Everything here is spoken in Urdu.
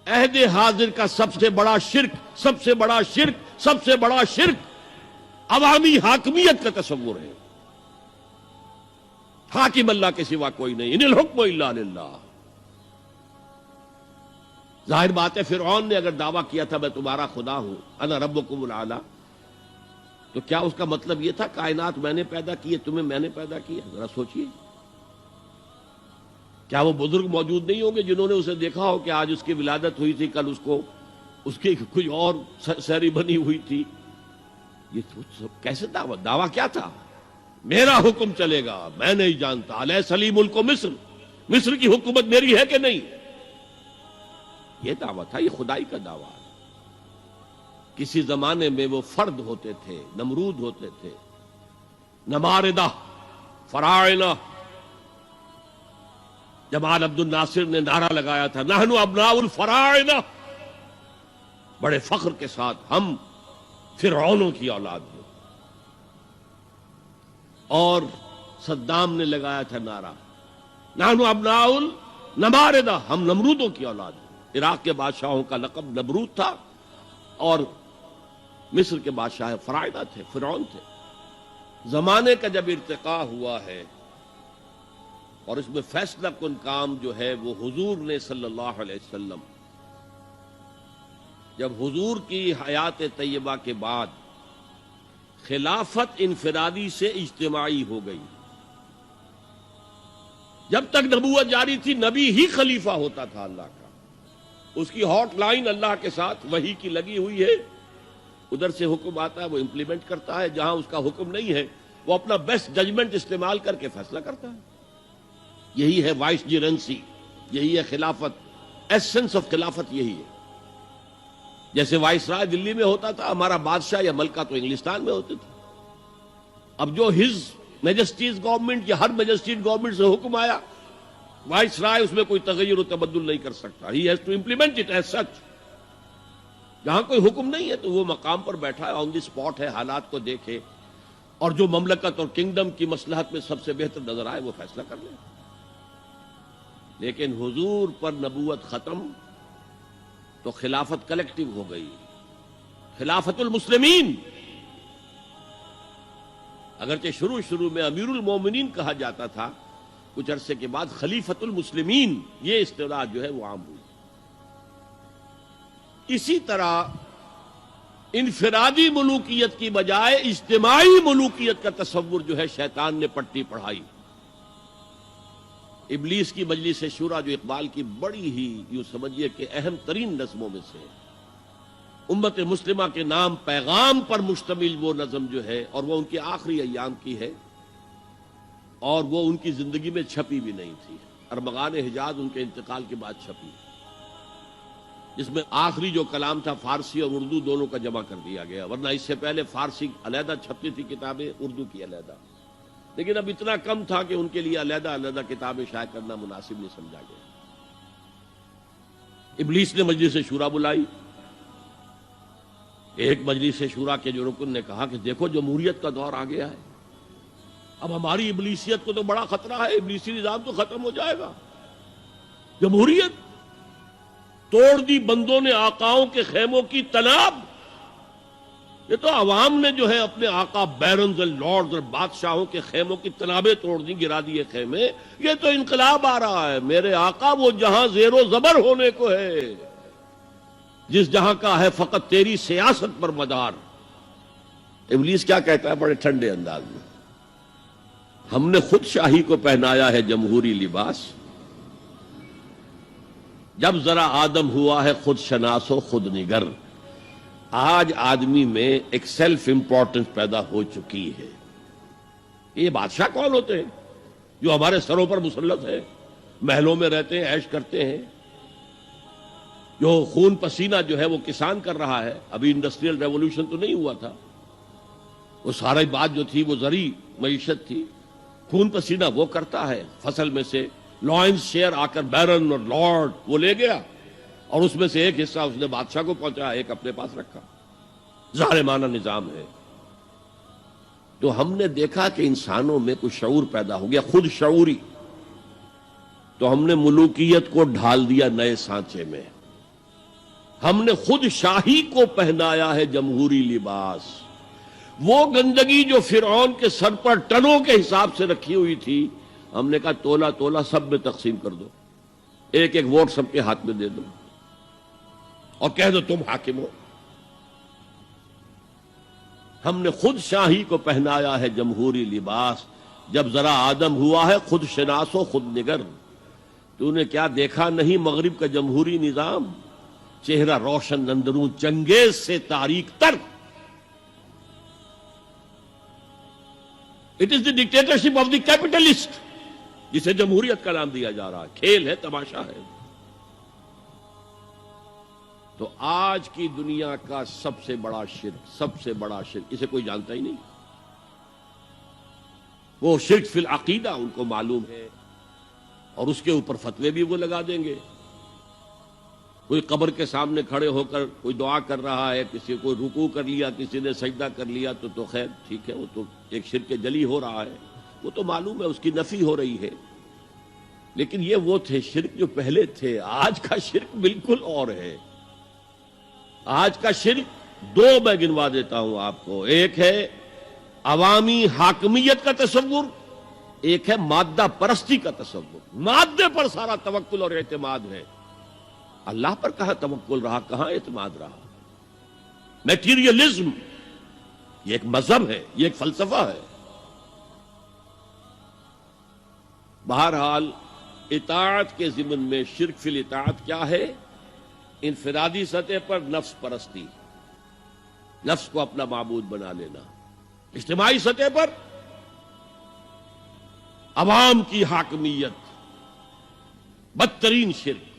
عہد حاضر کا سب سے بڑا شرک عوامی حاکمیت کا تصور ہے. حاکم اللہ کے سوا کوئی نہیں. ان الحکم الا للہ. ظاہر بات ہے فرعون نے اگر دعویٰ کیا تھا میں تمہارا خدا ہوں، انا ربکم الاعلی، تو کیا اس کا مطلب یہ تھا کائنات میں نے پیدا کی ہے، تمہیں میں نے پیدا کیا؟ ذرا سوچئے. کیا وہ بزرگ موجود نہیں ہوں گے جنہوں نے اسے دیکھا ہو کہ آج اس کی ولادت ہوئی تھی، کل اس کی کوئی اور سیری بنی ہوئی تھی؟ یہ کیسے دعویٰ کیا تھا؟ میرا حکم چلے گا، میں نہیں جانتا. الیس لی ملک مصر کی حکومت میری ہے کہ نہیں؟ یہ دعویٰ تھا، یہ خدائی کا دعویٰ ہے. کسی زمانے میں وہ فرد ہوتے تھے، نمرود ہوتے تھے، نماردہ، فراعنہ. جمال عبد الناصر نے نعرہ لگایا تھا نحن ابناء الفراعنہ، بڑے فخر کے ساتھ ہم فرعونوں کی اولاد ہیں. اور صدام نے لگایا تھا نعرہ نحن ابناء النماردہ، ہم نمرودوں کی اولاد ہیں. عراق کے بادشاہوں کا لقب نمرود تھا اور مصر کے بادشاہ فراعنہ تھے، فرعون تھے. زمانے کا جب ارتقاء ہوا ہے اور اس میں فیصلہ کن کام جو ہے وہ حضور نے صلی اللہ علیہ وسلم، جب حضور کی حیات طیبہ کے بعد خلافت انفرادی سے اجتماعی ہو گئی. جب تک نبوت جاری تھی نبی ہی خلیفہ ہوتا تھا اللہ کا، اس کی ہاٹ لائن اللہ کے ساتھ وحی کی لگی ہوئی ہے. ادھر سے حکم آتا ہے وہ امپلیمنٹ کرتا ہے، جہاں اس کا حکم نہیں ہے وہ اپنا بیسٹ ججمنٹ استعمال کر کے فیصلہ کرتا ہے. یہی ہے وائس جیرنسی، یہی ہے خلافت. ایسنس آف خلافت یہی ہے. جیسے وائس رائے دلی میں ہوتا تھا، ہمارا بادشاہ یا ملکہ تو انگلستان میں ہوتے تھے. اب جو ہز میجسٹیز گورنمنٹ یا ہر میجسٹیز گورنمنٹ سے حکم آیا، وائس رائے اس میں کوئی تغیر و تبدل نہیں کر سکتا. He has to implement it as such. جہاں کوئی حکم نہیں ہے تو وہ مقام پر بیٹھا ہے، آن دی اسپاٹ ہے، حالات کو دیکھے اور جو مملکت اور کنگڈم کی مصلحت میں سب سے بہتر نظر آئے وہ فیصلہ کر لے. لیکن حضور پر نبوت ختم تو خلافت کلیکٹیو ہو گئی، خلافت المسلمین. اگرچہ شروع میں امیر المومنین کہا جاتا تھا، کچھ عرصے کے بعد خلیفت المسلمین یہ اصطلاح جو ہے وہ عام ہوئی. اسی طرح انفرادی ملوکیت کی بجائے اجتماعی ملوکیت کا تصور جو ہے شیطان نے پٹی پڑھائی. ابلیس کی مجلس شورا جو اقبال کی بڑی ہی یوں سمجھیے کہ اہم ترین نظموں میں سے، امت مسلمہ کے نام پیغام پر مشتمل وہ نظم جو ہے، اور وہ ان کے آخری ایام کی ہے اور وہ ان کی زندگی میں چھپی بھی نہیں تھی. ارمغان حجاز ان کے انتقال کے بعد چھپی، جس میں آخری جو کلام تھا فارسی اور اردو دونوں کا جمع کر دیا گیا، ورنہ اس سے پہلے فارسی علیحدہ چھپتی تھی کتابیں، اردو کی علیحدہ. لیکن اب اتنا کم تھا کہ ان کے لیے علیحدہ کتابیں شائع کرنا مناسب نہیں سمجھا گیا. ابلیس نے مجلس شورا بلائی. ایک مجلس شورا کے جو رکن نے کہا کہ دیکھو جمہوریت کا دور آ گیا ہے، اب ہماری ابلیسیت کو تو بڑا خطرہ ہے، ابلیسی نظام تو ختم ہو جائے گا. جمہوریت توڑ دی بندوں نے آقاؤں کے خیموں کی تناب. یہ تو عوام نے جو ہے اپنے آقا بیرنز اور لارڈز اور بادشاہوں کے خیموں کی تنابیں توڑ دی، گرا دیے خیمے. یہ تو انقلاب آ رہا ہے. میرے آقا وہ جہاں زیر و زبر ہونے کو ہے، جس جہاں کا ہے فقط تیری سیاست پر مدار. ابلیس کیا کہتا ہے بڑے ٹھنڈے انداز میں، ہم نے خود شاہی کو پہنایا ہے جمہوری لباس، جب ذرا آدم ہوا ہے خود شناس و خود نگر. آج آدمی میں ایک سیلف امپورٹنس پیدا ہو چکی ہے. یہ بادشاہ کون ہوتے ہیں جو ہمارے سروں پر مسلط ہے، محلوں میں رہتے ہیں، عیش کرتے ہیں، جو خون پسینہ جو ہے وہ کسان کر رہا ہے. ابھی انڈسٹریل ریولوشن تو نہیں ہوا تھا، وہ ساری بات جو تھی وہ زرعی معیشت تھی. خون پسینہ وہ کرتا ہے، فصل میں سے لائنز شیئر آ کر بیرن اور لارڈ وہ لے گیا اور اس میں سے ایک حصہ اس نے بادشاہ کو پہنچایا، ایک اپنے پاس رکھا. ظالمانہ نظام ہے. تو ہم نے دیکھا کہ انسانوں میں کچھ شعور پیدا ہو گیا، خود شعوری. تو ہم نے ملوکیت کو ڈھال دیا نئے سانچے میں. ہم نے خود شاہی کو پہنایا ہے جمہوری لباس. وہ گندگی جو فرعون کے سر پر ٹنوں کے حساب سے رکھی ہوئی تھی، ہم نے کہا تولا تولا سب میں تقسیم کر دو، ایک ایک ووٹ سب کے ہاتھ میں دے دو اور کہہ دو تم حاکم ہو. ہم نے خود شاہی کو پہنایا ہے جمہوری لباس. جب ذرا آدم ہوا ہے خود شناس و خود نگر. تو نے کیا دیکھا نہیں مغرب کا جمہوری نظام؟ چہرہ روشن اندروں چنگیز سے تاریک تر. It is the dictatorship of the capitalist, جسے جمہوریت کا نام دیا جا رہا ہے. کھیل ہے، تماشا ہے. تو آج کی دنیا کا سب سے بڑا شرک اسے کوئی جانتا ہی نہیں. وہ شرک فی العقیدہ ان کو معلوم ہے، اور اس کے اوپر فتوے بھی وہ لگا دیں گے. کوئی قبر کے سامنے کھڑے ہو کر کوئی دعا کر رہا ہے، کسی کو رکوع کر لیا، کسی نے سجدہ کر لیا، تو خیر ٹھیک ہے، وہ تو ایک شرک جلی ہو رہا ہے، وہ تو معلوم ہے، اس کی نفی ہو رہی ہے. لیکن یہ وہ تھے شرک جو پہلے تھے. آج کا شرک بالکل اور ہے. آج کا شرک دو میں گنوا دیتا ہوں آپ کو. ایک ہے عوامی حاکمیت کا تصور، ایک ہے مادہ پرستی کا تصور. مادے پر سارا توکل اور اعتماد ہے. اللہ پر کہاں توکل رہا، کہاں اعتماد رہا؟ میٹیریلزم یہ ایک مذہب ہے، یہ ایک فلسفہ ہے. بہرحال اطاعت کے ضمن میں شرک فی الاطاعت کیا ہے؟ انفرادی سطح پر نفس پرستی، نفس کو اپنا معبود بنا لینا. اجتماعی سطح پر عوام کی حاکمیت، بدترین شرک.